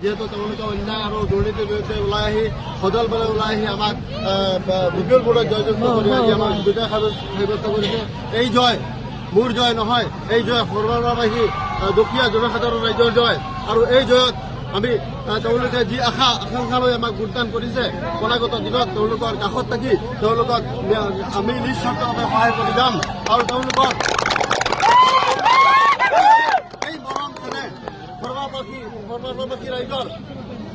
যিহেতু তেওঁলোকে অন্যায় আৰু দুৰ্নীতিৰ বিৰুদ্ধে ওলাই আহি সদলবলে ওলাই আহি আমাক বিপিএল বোৰ্ডত জয়যুক্ত কৰি আজি আমাক বিজয় সাব্যস্ত কৰিছে। এই জয় মোৰ জয় নহয়, এই জয় সৰ্বসাধাৰণবাসী দুখীয়া জনসাধাৰণ ৰাইজৰ জয়। আৰু এই জয়ত আমি তেওঁলোকে যি আকাংক্ষা লৈ আমাক ভোটদান কৰিছে, অনাগত দিনত তেওঁলোকৰ কাষত থাকি তেওঁলোকক আমি নিস্বাৰ্থভাৱে সহায় কৰি যাম। আৰু তেওঁলোকক এই মৰম চেনেহ সৰ্বসাধাৰণবাসী ৰাইজৰ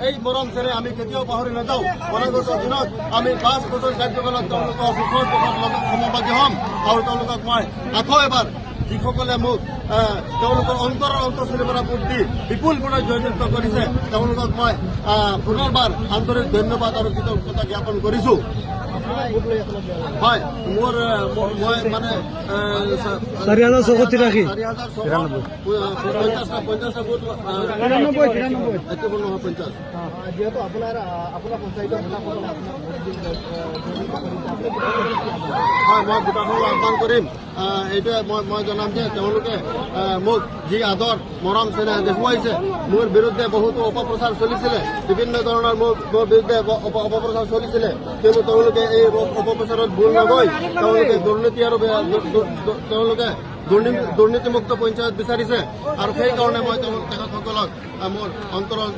এই মৰম চেনেহ আমি কেতিয়াও পাহৰি নাযাওঁ। অনাগত দিনত আমি 5 বছৰ কাৰ্যকালত তেওঁলোকৰ সুখৰ পথত লগত সমভাগী হ'ম। আৰু তেওঁলোকক মই আকৌ এবাৰ যিসকলে মোক তেওঁলোকৰ অন্তৰশ্ৰীৰ পৰা ভোট দি বিপুল ভোটত জয়যুক্ত কৰিছে, তেওঁলোকক মই পুনৰবাৰ আন্তৰিক ধন্যবাদ আৰু কৃতজ্ঞতা জ্ঞাপন কৰিছোঁ। হয়, মই মানে 4,693 4,450 ভোট 50 যিহেতু আপোনাৰ পঞ্চায়তৰ হয়, মই ভোটাৰসকলক আহ্বান কৰিম। এইটোৱে মই জনাম যে তেওঁলোকে মোক যি আদৰ মৰম চেনেহ দেখুৱাইছে। মোৰ বিৰুদ্ধে বহুতো অপপ্ৰচাৰ চলিছিলে, বিভিন্ন ধৰণৰ মোৰ বিৰুদ্ধে অপপ্ৰচাৰ চলিছিলে, কিন্তু তেওঁলোকে এই অপপ্ৰচাৰত ভুল নগৈ তেওঁলোকে দুৰ্নীতি আৰু তেওঁলোকে দুৰ্নীতিমুক্ত পঞ্চায়ত বিচাৰিছে। আৰু সেইকাৰণে মই তেখেতসকলক মোৰ অন্তৰৰ